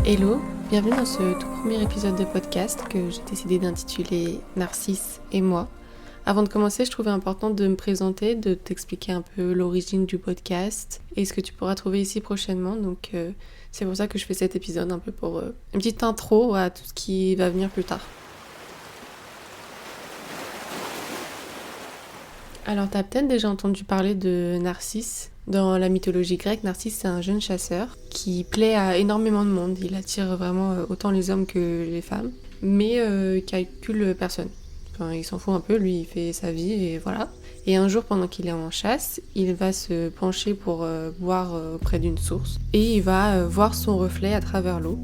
Hello, bienvenue dans ce tout premier épisode de podcast que j'ai décidé d'intituler Narcisse et moi. Avant de commencer, je trouvais important de me présenter, de t'expliquer un peu l'origine du podcast et ce que tu pourras trouver ici prochainement. Donc c'est pour ça que je fais cet épisode, un peu pour une petite intro à tout ce qui va venir plus tard. Alors t'as peut-être déjà entendu parler de Narcisse. Dans la mythologie grecque, Narcisse c'est un jeune chasseur qui plaît à énormément de monde. Il attire vraiment autant les hommes que les femmes, mais il calcule personne. Enfin, il s'en fout un peu, lui il fait sa vie et voilà. Et un jour pendant qu'il est en chasse, il va se pencher pour boire près d'une source et il va voir son reflet à travers l'eau.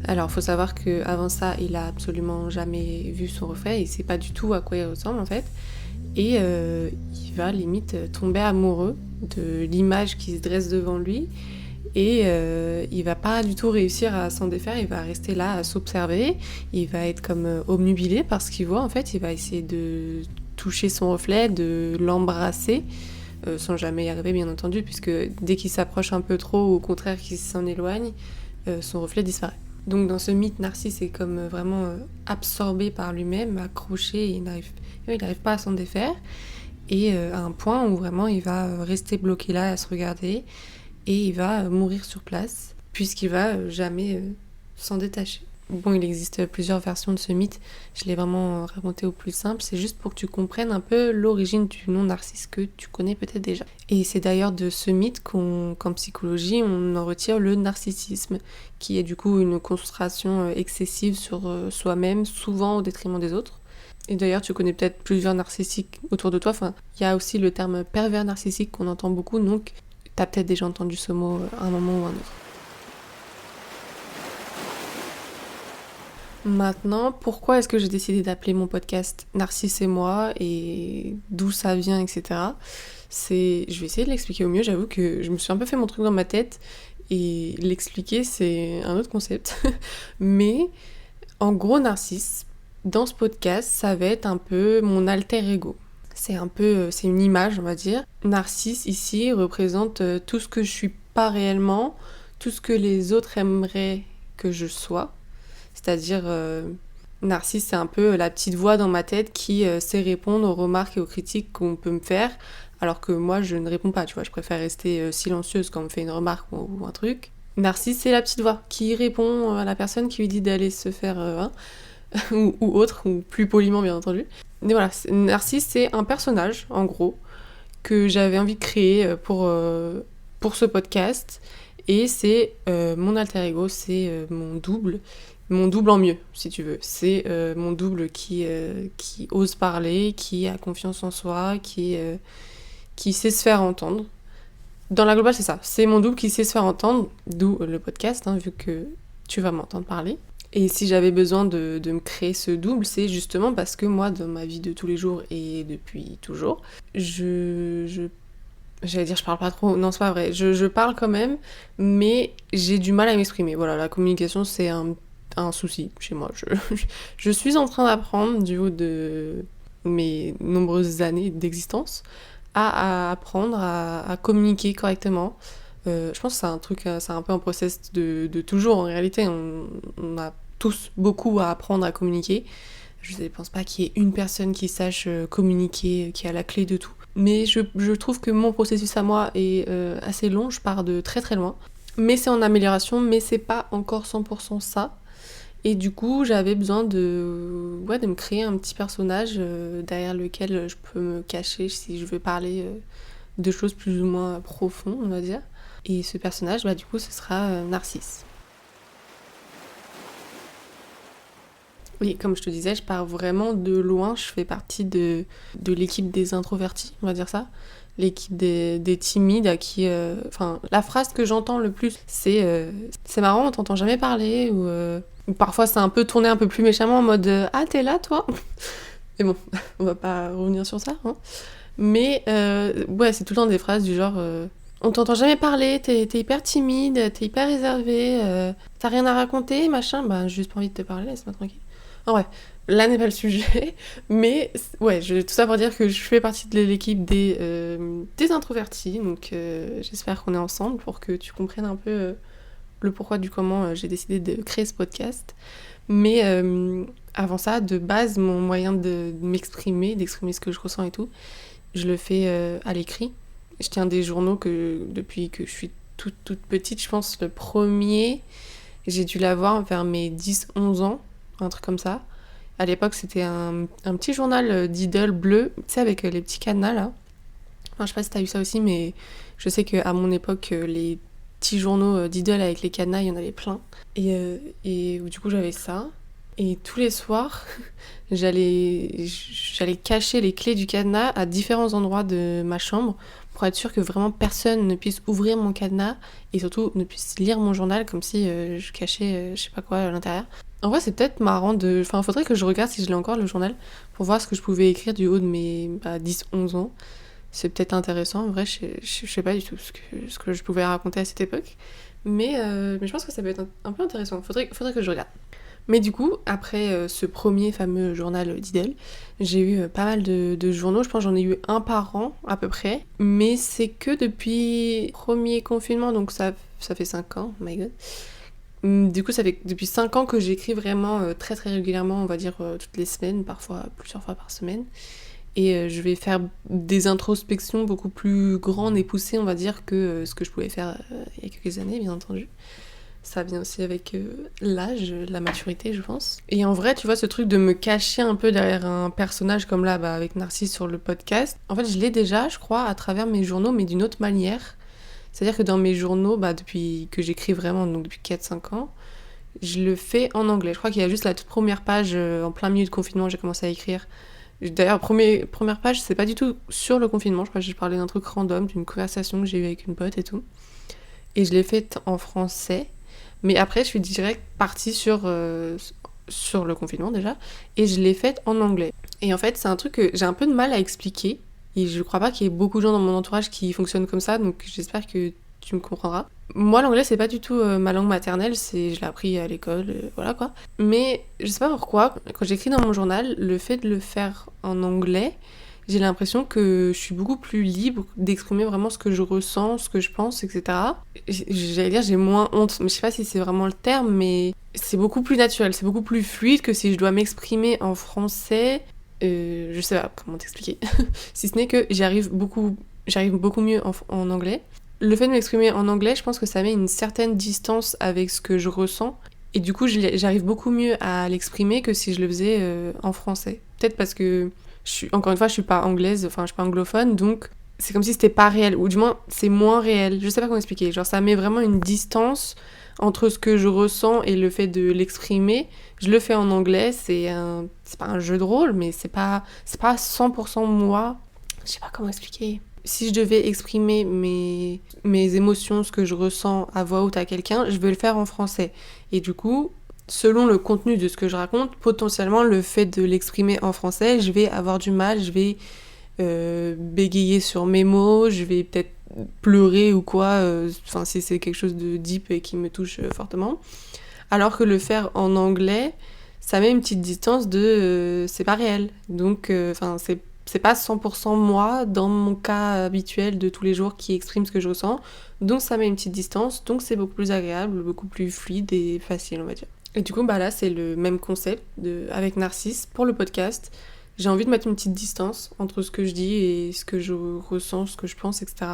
Alors faut savoir qu'avant ça, il a absolument jamais vu son reflet, il sait pas du tout à quoi il ressemble en fait. Et il va limite tomber amoureux de l'image qui se dresse devant lui et il va pas du tout réussir à s'en défaire, il va rester là à s'observer, il va être comme obnubilé par ce qu'il voit en fait, il va essayer de toucher son reflet, de l'embrasser, sans jamais y arriver bien entendu, puisque dès qu'il s'approche un peu trop ou au contraire qu'il s'en éloigne, son reflet disparaît. Donc dans ce mythe, Narcisse est comme vraiment absorbé par lui-même, accroché, et il n'arrive pas à s'en défaire. Et à un point où vraiment il va rester bloqué là à se regarder et il va mourir sur place puisqu'il va jamais s'en détacher. Bon, il existe plusieurs versions de ce mythe, je l'ai vraiment raconté au plus simple, c'est juste pour que tu comprennes un peu l'origine du nom Narcisse que tu connais peut-être déjà. Et c'est d'ailleurs de ce mythe qu'en psychologie on en retire le narcissisme, qui est du coup une concentration excessive sur soi-même, souvent au détriment des autres. Et d'ailleurs, tu connais peut-être plusieurs narcissiques autour de toi. Enfin, il y a aussi le terme pervers narcissique qu'on entend beaucoup, donc t'as peut-être déjà entendu ce mot à un moment ou à un autre. Maintenant, pourquoi est-ce que j'ai décidé d'appeler mon podcast Narcisse et moi et d'où ça vient, etc. Je vais essayer de l'expliquer au mieux, j'avoue que je me suis un peu fait mon truc dans ma tête et l'expliquer c'est un autre concept. Mais en gros, Narcisse, dans ce podcast, ça va être un peu mon alter ego. C'est une image, on va dire. Narcisse, ici, représente tout ce que je suis pas réellement, tout ce que les autres aimeraient que je sois. C'est-à-dire, Narcisse, c'est un peu la petite voix dans ma tête qui sait répondre aux remarques et aux critiques qu'on peut me faire, alors que moi, je ne réponds pas, tu vois. Je préfère rester silencieuse quand on me fait une remarque ou un truc. Narcisse, c'est la petite voix qui répond à la personne qui lui dit d'aller se faire... ou autre, ou plus poliment bien entendu. Mais voilà, Narcisse c'est un personnage, en gros, que j'avais envie de créer pour ce podcast, et c'est mon alter ego, c'est mon double en mieux, si tu veux. C'est mon double qui ose parler, qui a confiance en soi, qui sait se faire entendre. Dans la globale, c'est ça. C'est mon double qui sait se faire entendre, d'où le podcast, hein, vu que tu vas m'entendre parler. Et si j'avais besoin de me créer ce double, c'est justement parce que moi, dans ma vie de tous les jours et depuis toujours, j'allais dire je parle pas trop, non c'est pas vrai, je parle quand même, mais j'ai du mal à m'exprimer. Voilà, la communication c'est un souci chez moi. Je suis en train d'apprendre du haut de mes nombreuses années d'existence à apprendre à communiquer correctement. Je pense que c'est un truc, c'est un peu un process de toujours en réalité. On a tous beaucoup à apprendre à communiquer. Je ne pense pas qu'il y ait une personne qui sache communiquer, qui a la clé de tout. Mais je trouve que mon processus à moi est assez long, je pars de très très loin. Mais c'est en amélioration, mais c'est pas encore 100% ça. Et du coup, j'avais besoin de me créer un petit personnage derrière lequel je peux me cacher si je veux parler de choses plus ou moins profondes, on va dire. Et ce personnage, du coup, ce sera Narcisse. Oui, comme je te disais, je pars vraiment de loin. Je fais partie de l'équipe des introvertis, on va dire ça. L'équipe des timides à qui... la phrase que j'entends le plus, c'est marrant, on t'entend jamais parler » ou parfois c'est un peu tourné un peu plus méchamment en mode « Ah, t'es là, toi ?» Mais bon, on va pas revenir sur ça. Hein. Mais c'est tout le temps des phrases du genre on t'entend jamais parler, t'es hyper timide, t'es hyper réservé, t'as rien à raconter, machin, j'ai juste pas envie de te parler, laisse-moi tranquille. En bref, là n'est pas le sujet, mais tout ça pour dire que je fais partie de l'équipe des introvertis, donc j'espère qu'on est ensemble pour que tu comprennes un peu le pourquoi du comment j'ai décidé de créer ce podcast. Mais avant ça, de base, mon moyen d'exprimer ce que je ressens et tout, je le fais à l'écrit. Je tiens des journaux depuis que je suis toute petite. Je pense le premier, j'ai dû l'avoir vers mes 10-11 ans, un truc comme ça. À l'époque, c'était un petit journal Diddle bleu, tu sais, avec les petits cadenas là. Enfin, je sais pas si t'as eu ça aussi, mais je sais qu'à mon époque, les petits journaux Diddle avec les cadenas, il y en avait plein. Et du coup, j'avais ça. Et tous les soirs, j'allais cacher les clés du cadenas à différents endroits de ma chambre pour être sûre que vraiment personne ne puisse ouvrir mon cadenas et surtout ne puisse lire mon journal comme si je cachais je sais pas quoi à l'intérieur. En vrai, c'est peut-être marrant de... Enfin, faudrait que je regarde si je l'ai encore, le journal, pour voir ce que je pouvais écrire du haut de mes 10-11 ans. C'est peut-être intéressant. En vrai, je sais pas du tout ce que je pouvais raconter à cette époque. Mais je pense que ça peut être un peu intéressant. Faudrait que je regarde. Mais du coup, après ce premier fameux journal Diddle, j'ai eu pas mal de journaux. Je pense que j'en ai eu un par an à peu près. Mais c'est que depuis le premier confinement, donc ça fait 5 ans, oh my god. Du coup, ça fait depuis 5 ans que j'écris vraiment très très régulièrement, on va dire toutes les semaines, parfois plusieurs fois par semaine. Et je vais faire des introspections beaucoup plus grandes et poussées, on va dire, que ce que je pouvais faire il y a quelques années, bien entendu. Ça vient aussi avec l'âge, la maturité, je pense. Et en vrai, tu vois, ce truc de me cacher un peu derrière un personnage comme là, avec Narcisse sur le podcast, en fait, je l'ai déjà, je crois, à travers mes journaux, mais d'une autre manière. C'est-à-dire que dans mes journaux, depuis que j'écris vraiment, donc depuis 4-5 ans, je le fais en anglais. Je crois qu'il y a juste la toute première page, en plein milieu de confinement, j'ai commencé à écrire. D'ailleurs, première page, c'est pas du tout sur le confinement. Je crois que j'ai parlé d'un truc random, d'une conversation que j'ai eue avec une pote et tout. Et je l'ai faite en français. Mais après, je suis direct partie sur le confinement déjà. Et je l'ai faite en anglais. Et en fait, c'est un truc que j'ai un peu de mal à expliquer. Et je crois pas qu'il y ait beaucoup de gens dans mon entourage qui fonctionnent comme ça. Donc j'espère que tu me comprendras. Moi, l'anglais, c'est pas du tout ma langue maternelle. Je l'ai appris à l'école, voilà quoi. Mais je sais pas pourquoi, quand j'écris dans mon journal, le fait de le faire en anglais, j'ai l'impression que je suis beaucoup plus libre d'exprimer vraiment ce que je ressens, ce que je pense, etc. J'allais dire j'ai moins honte, mais je sais pas si c'est vraiment le terme, mais c'est beaucoup plus naturel, c'est beaucoup plus fluide que si je dois m'exprimer en français. Je sais pas comment t'expliquer. Si ce n'est que j'arrive beaucoup mieux en anglais. Le fait de m'exprimer en anglais, je pense que ça met une certaine distance avec ce que je ressens. Et du coup, j'arrive beaucoup mieux à l'exprimer que si je le faisais en français. Peut-être parce que encore une fois, je suis pas anglaise, enfin, je suis pas anglophone, donc c'est comme si c'était pas réel, ou du moins, c'est moins réel. Je sais pas comment expliquer. Genre, ça met vraiment une distance entre ce que je ressens et le fait de l'exprimer. Je le fais en anglais, c'est pas un jeu de rôle, mais c'est pas 100% moi. Je sais pas comment expliquer. Si je devais exprimer mes émotions, ce que je ressens à voix haute à quelqu'un, je vais le faire en français. Et du coup, selon le contenu de ce que je raconte, potentiellement le fait de l'exprimer en français, je vais avoir du mal, je vais bégayer sur mes mots, je vais peut-être pleurer ou quoi, si c'est quelque chose de deep et qui me touche fortement. Alors que le faire en anglais, ça met une petite distance de c'est pas réel. Donc, c'est pas 100% moi dans mon cas habituel de tous les jours qui exprime ce que je ressens. Donc ça met une petite distance, donc c'est beaucoup plus agréable, beaucoup plus fluide et facile, on va dire. Et du coup, là, c'est le même concept avec Narcisse pour le podcast. J'ai envie de mettre une petite distance entre ce que je dis et ce que je ressens, ce que je pense, etc.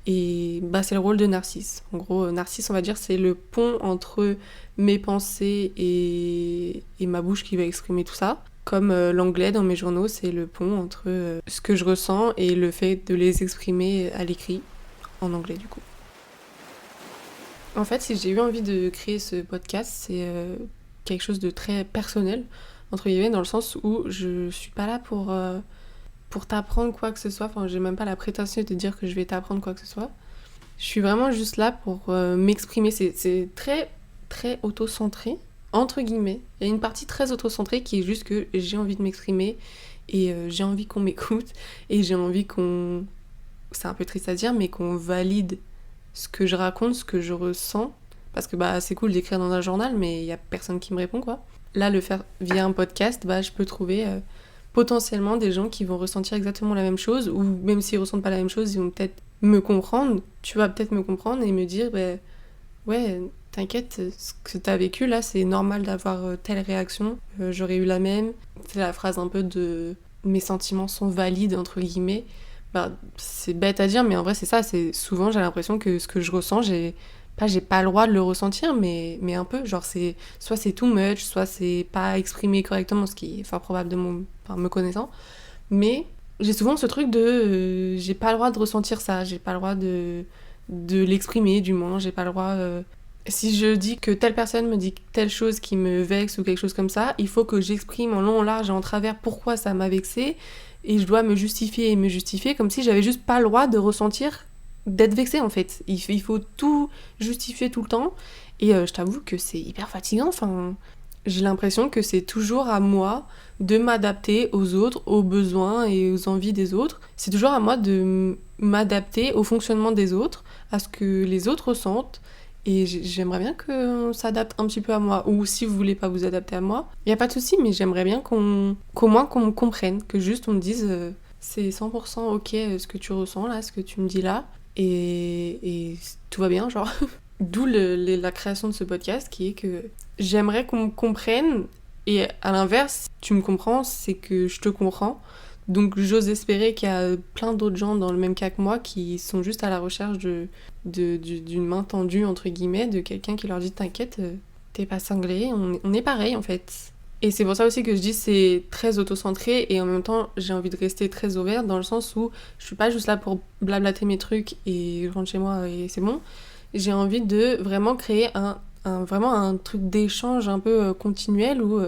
Et c'est le rôle de Narcisse. En gros, Narcisse, on va dire, c'est le pont entre mes pensées et ma bouche qui va exprimer tout ça. Comme l'anglais dans mes journaux, c'est le pont entre ce que je ressens et le fait de les exprimer à l'écrit, en anglais du coup. En fait, si j'ai eu envie de créer ce podcast, c'est quelque chose de très personnel, entre guillemets, dans le sens où je suis pas là pour t'apprendre quoi que ce soit. Enfin, j'ai même pas la prétention de dire que je vais t'apprendre quoi que ce soit. Je suis vraiment juste là pour m'exprimer. C'est très, très auto-centré, entre guillemets. Il y a une partie très auto-centrée qui est juste que j'ai envie de m'exprimer et j'ai envie qu'on m'écoute et j'ai envie qu'on... C'est un peu triste à dire, mais qu'on valide ce que je raconte, ce que je ressens. Parce que c'est cool d'écrire dans un journal, mais il y a personne qui me répond, quoi. Là, le faire via un podcast, je peux trouver potentiellement des gens qui vont ressentir exactement la même chose, ou même s'ils ressentent pas la même chose, ils vont peut-être me comprendre. Tu vas peut-être me comprendre et me dire, ouais, t'inquiète, ce que t'as vécu là, c'est normal d'avoir telle réaction, j'aurais eu la même. C'est la phrase un peu de mes sentiments sont valides entre guillemets. Bah, c'est bête à dire, mais en vrai c'est ça, c'est souvent j'ai l'impression que ce que je ressens, j'ai pas le droit de le ressentir, mais un peu, genre c'est soit c'est too much, soit c'est pas exprimé correctement, ce qui est fort probable me connaissant, mais j'ai souvent ce truc de j'ai pas le droit de ressentir ça, j'ai pas le droit de l'exprimer du moins, j'ai pas le droit si je dis que telle personne me dit telle chose qui me vexe ou quelque chose comme ça, il faut que j'exprime en long, en large et en travers pourquoi ça m'a vexé, et je dois me justifier comme si j'avais juste pas le droit de ressentir, d'être vexée en fait. Il faut tout justifier tout le temps, et je t'avoue que c'est hyper fatigant, enfin j'ai l'impression que c'est toujours à moi de m'adapter aux autres, aux besoins et aux envies des autres. C'est toujours à moi de m'adapter au fonctionnement des autres, à ce que les autres ressentent. Et j'aimerais bien qu'on s'adapte un petit peu à moi. Ou si vous voulez pas vous adapter à moi, il y a pas de souci, mais j'aimerais bien qu'au moins qu'on me comprenne, que juste on me dise c'est 100% ok ce que tu ressens là, ce que tu me dis là, et tout va bien, genre. D'où la création de ce podcast qui est que j'aimerais qu'on me comprenne, et à l'inverse, tu me comprends, c'est que je te comprends. Donc j'ose espérer qu'il y a plein d'autres gens dans le même cas que moi qui sont juste à la recherche d'une main tendue, entre guillemets, de quelqu'un qui leur dit t'inquiète, t'es pas cinglé, on est pareil en fait. Et c'est pour ça aussi que je dis c'est très auto-centré, et en même temps j'ai envie de rester très ouverte dans le sens où je suis pas juste là pour blablater mes trucs et je rentre chez moi et c'est bon. J'ai envie de vraiment créer vraiment un truc d'échange un peu continuel où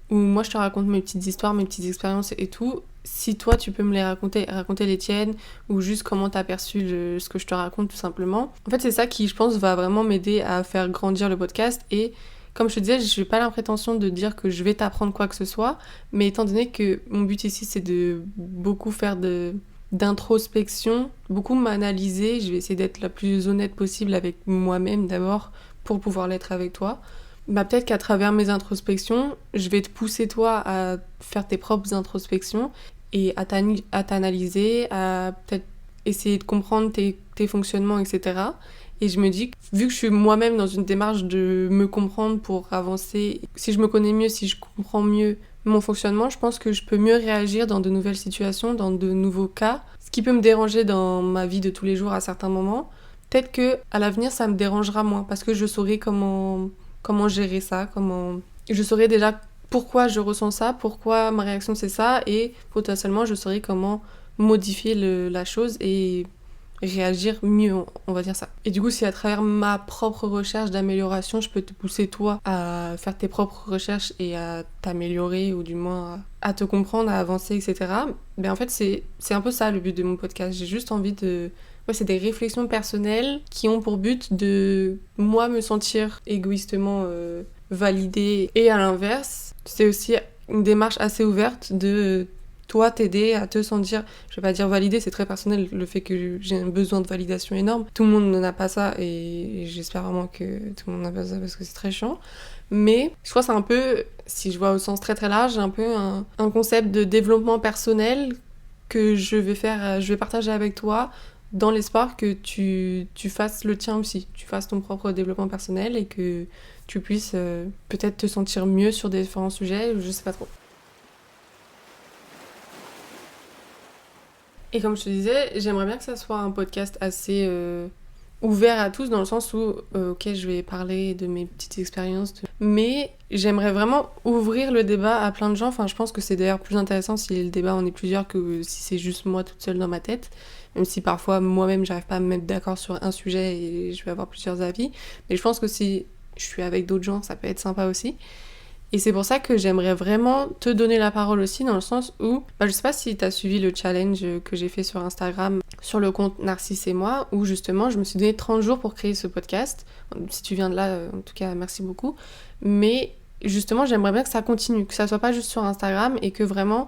moi je te raconte mes petites histoires, mes petites expériences et tout. Si toi tu peux me les raconter les tiennes, ou juste comment t'as perçu ce que je te raconte tout simplement. En fait c'est ça qui je pense va vraiment m'aider à faire grandir le podcast, et comme je te disais, je n'ai pas la prétention de dire que je vais t'apprendre quoi que ce soit, mais étant donné que mon but ici c'est de beaucoup faire d'introspection, beaucoup m'analyser, je vais essayer d'être la plus honnête possible avec moi-même d'abord pour pouvoir l'être avec toi. Bah peut-être qu'à travers mes introspections, je vais te pousser toi à faire tes propres introspections et à t'analyser, à peut-être essayer de comprendre tes fonctionnements, etc. Et je me dis, vu que je suis moi-même dans une démarche de me comprendre pour avancer, si je me connais mieux, si je comprends mieux mon fonctionnement, je pense que je peux mieux réagir dans de nouvelles situations, dans de nouveaux cas. Ce qui peut me déranger dans ma vie de tous les jours à certains moments, peut-être que à l'avenir ça me dérangera moins parce que je saurai comment gérer ça, je saurai déjà pourquoi je ressens ça, pourquoi ma réaction c'est ça, et potentiellement je saurai comment modifier la chose et réagir mieux, on va dire ça. Et du coup, si à travers ma propre recherche d'amélioration, je peux te pousser toi à faire tes propres recherches et à t'améliorer, ou du moins à te comprendre, à avancer, etc. Ben en fait, c'est un peu ça le but de mon podcast. J'ai juste envie de... Ouais, c'est des réflexions personnelles qui ont pour but de, moi, me sentir égoïstement validée. Et à l'inverse, c'est aussi une démarche assez ouverte de toi t'aider à te sentir, je vais pas dire validée, c'est très personnel le fait que j'ai un besoin de validation énorme. Tout le monde n'a pas ça, et j'espère vraiment que tout le monde n'a pas ça parce que c'est très chiant. Mais je crois que c'est un peu, si je vois au sens très très large, un peu un concept de développement personnel que je vais partager avec toi, dans l'espoir que tu fasses le tien aussi, tu fasses ton propre développement personnel et que tu puisses peut-être te sentir mieux sur des différents sujets, je sais pas trop. Et comme je te disais, j'aimerais bien que ça soit un podcast assez ouvert à tous, dans le sens où, ok, je vais parler de mes petites expériences, mais j'aimerais vraiment ouvrir le débat à plein de gens. Enfin, je pense que c'est d'ailleurs plus intéressant si le débat on est plusieurs que si c'est juste moi toute seule dans ma tête, même si parfois moi-même j'arrive pas à me mettre d'accord sur un sujet et je vais avoir plusieurs avis. Mais je pense que si je suis avec d'autres gens, ça peut être sympa aussi. Et c'est pour ça que j'aimerais vraiment te donner la parole aussi, dans le sens où, je sais pas si t'as suivi le challenge que j'ai fait sur Instagram, sur le compte Narcisse et moi, où justement je me suis donné 30 jours pour créer ce podcast. Si tu viens de là, en tout cas, merci beaucoup. Mais justement, j'aimerais bien que ça continue, que ça soit pas juste sur Instagram, et que vraiment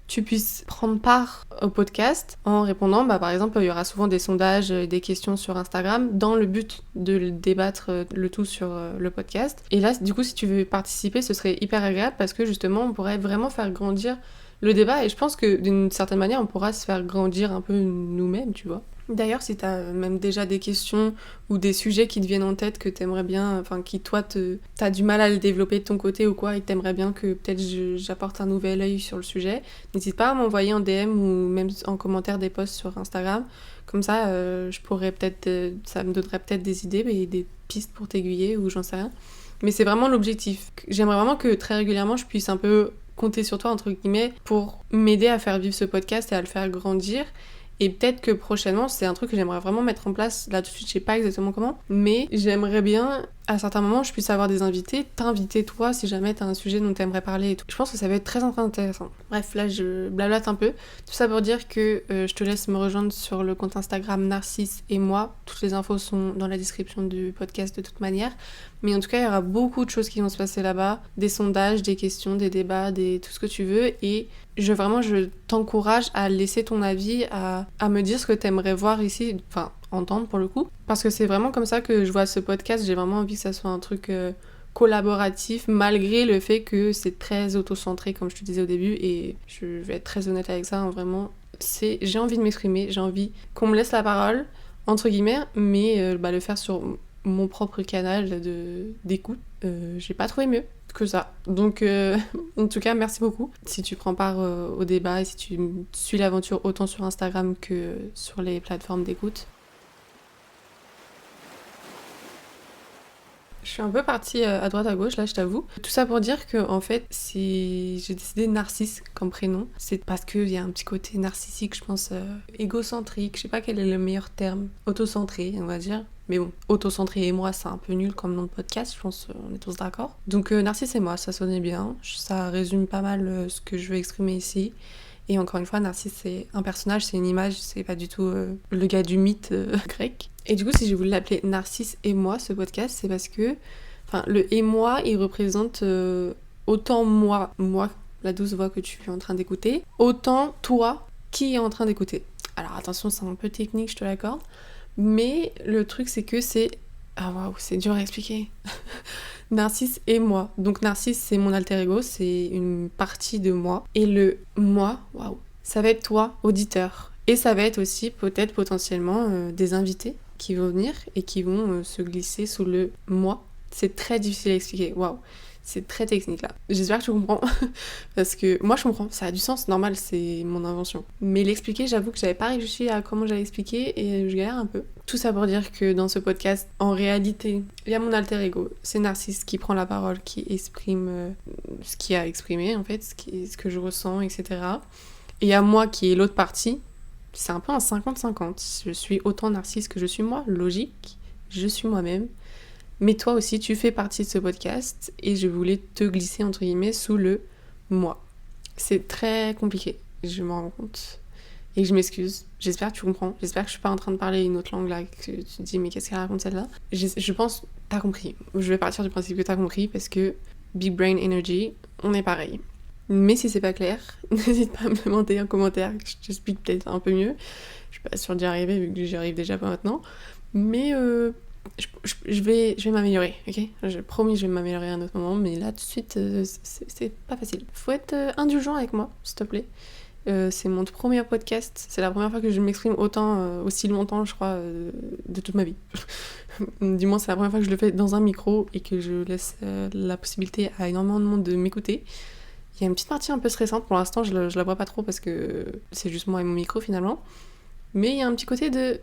tu puisses prendre part au podcast en répondant, par exemple, il y aura souvent des sondages, des questions sur Instagram, dans le but de débattre le tout sur le podcast. Et là, du coup, si tu veux participer, ce serait hyper agréable, parce que justement, on pourrait vraiment faire grandir le débat, et je pense que d'une certaine manière, on pourra se faire grandir un peu nous-mêmes, tu vois. D'ailleurs, si t'as même déjà des questions ou des sujets qui te viennent en tête que t'aimerais bien, enfin qui toi t'as du mal à le développer de ton côté ou quoi, et t'aimerais bien que peut-être j'apporte un nouvel œil sur le sujet, n'hésite pas à m'envoyer en DM ou même en commentaire des posts sur Instagram. Comme ça, je pourrais peut-être, ça me donnerait peut-être des idées et des pistes pour t'aiguiller ou j'en sais rien. Mais c'est vraiment l'objectif. J'aimerais vraiment que très régulièrement je puisse un peu compter sur toi entre guillemets pour m'aider à faire vivre ce podcast et à le faire grandir. Et peut-être que prochainement, c'est un truc que j'aimerais vraiment mettre en place. Là, tout de suite, je sais pas exactement comment. Mais j'aimerais bien, à certains moments, je puisse avoir des invités, t'inviter toi, si jamais t'as un sujet dont t'aimerais parler et tout. Je pense que ça va être très intéressant. Bref, là, je blablate un peu. Tout ça pour dire que je te laisse me rejoindre sur le compte Instagram Narcisse et moi. Toutes les infos sont dans la description du podcast de toute manière. Mais en tout cas, il y aura beaucoup de choses qui vont se passer là-bas. Des sondages, des questions, des débats, tout ce que tu veux. Et je t'encourage à laisser ton avis, à me dire ce que t'aimerais voir ici, enfin entendre pour le coup. Parce que c'est vraiment comme ça que je vois ce podcast. J'ai vraiment envie que ça soit un truc collaboratif, malgré le fait que c'est très auto-centré, comme je te disais au début. Et je vais être très honnête avec ça, hein, vraiment. J'ai envie de m'exprimer, j'ai envie qu'on me laisse la parole, entre guillemets, mais le faire sur mon propre canal d'écoute, j'ai pas trouvé mieux que ça. Donc en tout cas, merci beaucoup si tu prends part au débat et si tu suis l'aventure autant sur Instagram que sur les plateformes d'écoute. Je suis un peu partie à droite à gauche là, je t'avoue. Tout ça pour dire que en fait, si j'ai décidé Narcisse comme prénom, c'est parce qu'il y a un petit côté narcissique, je pense, égocentrique, je sais pas quel est le meilleur terme, autocentré, on va dire. Mais bon, autocentré et moi, c'est un peu nul comme nom de podcast, je pense on est tous d'accord. Donc Narcisse et moi, ça sonnait bien, ça résume pas mal ce que je veux exprimer ici. Et encore une fois, Narcisse, c'est un personnage, c'est une image, c'est pas du tout le gars du mythe grec. Et du coup, si j'ai voulu l'appeler Narcisse et moi, ce podcast, c'est parce que le et moi, il représente autant moi, la douce voix que tu es en train d'écouter, autant toi qui est en train d'écouter. Alors attention, c'est un peu technique, je te l'accorde, mais le truc, c'est que c'est... Ah waouh, c'est dur à expliquer. Narcisse et moi. Donc Narcisse, c'est mon alter ego, c'est une partie de moi. Et le moi, waouh, ça va être toi, auditeur. Et ça va être aussi peut-être potentiellement des invités qui vont venir et qui vont se glisser sous le moi. C'est très difficile à expliquer, waouh. C'est très technique là. J'espère que tu comprends. Parce que moi je comprends, ça a du sens, normal, c'est mon invention. Mais l'expliquer, j'avoue que j'avais pas réfléchi à comment j'allais expliquer et je galère un peu. Tout ça pour dire que dans ce podcast, en réalité, il y a mon alter ego. C'est Narcisse qui prend la parole, qui exprime ce qu'il a exprimé en fait, ce que je ressens, etc. Et il y a moi qui est l'autre partie. C'est un peu un 50-50. Je suis autant Narcisse que je suis moi, logique. Je suis moi-même. Mais toi aussi, tu fais partie de ce podcast et je voulais te glisser, entre guillemets, sous le moi. C'est très compliqué, je m'en rends compte. Et je m'excuse. J'espère que tu comprends. J'espère que je suis pas en train de parler une autre langue là, que tu te dis, mais qu'est-ce qu'elle raconte celle-là ? Je pense que t'as compris. Je vais partir du principe que t'as compris parce que Big Brain Energy, on est pareil. Mais si c'est pas clair, n'hésite pas à me demander en commentaire que je t'explique peut-être un peu mieux. Je suis pas sûre d'y arriver vu que j'y arrive déjà pas maintenant. Mais je vais m'améliorer, ok ? J'ai promis je vais m'améliorer à un autre moment, mais là tout de suite c'est pas facile. Faut être indulgent avec moi, s'il te plaît. C'est mon tout premier podcast, c'est la première fois que je m'exprime autant, aussi longtemps je crois, de toute ma vie. Du moins c'est la première fois que je le fais dans un micro et que je laisse la possibilité à énormément de monde de m'écouter. Il y a une petite partie un peu stressante, pour l'instant je la vois pas trop parce que c'est juste moi et mon micro finalement. Mais il y a un petit côté de...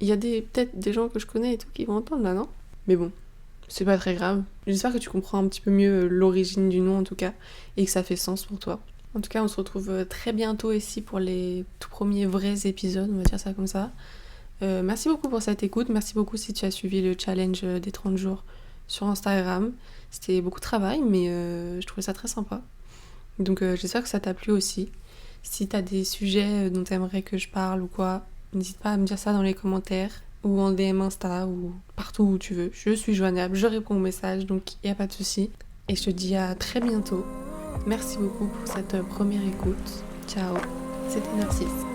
Il y a peut-être des gens que je connais et tout qui vont entendre là, non ? Mais bon, c'est pas très grave. J'espère que tu comprends un petit peu mieux l'origine du nom en tout cas, et que ça fait sens pour toi. En tout cas, on se retrouve très bientôt ici pour les tout premiers vrais épisodes, on va dire ça comme ça. Merci beaucoup pour cette écoute, merci beaucoup si tu as suivi le challenge des 30 jours sur Instagram. C'était beaucoup de travail, mais je trouvais ça très sympa. Donc j'espère que ça t'a plu aussi. Si t'as des sujets dont t'aimerais que je parle ou quoi, n'hésite pas à me dire ça dans les commentaires ou en DM Insta ou partout où tu veux. Je suis joignable, je réponds aux messages, donc il n'y a pas de souci. Et je te dis à très bientôt. Merci beaucoup pour cette première écoute. Ciao, c'était Narcisse.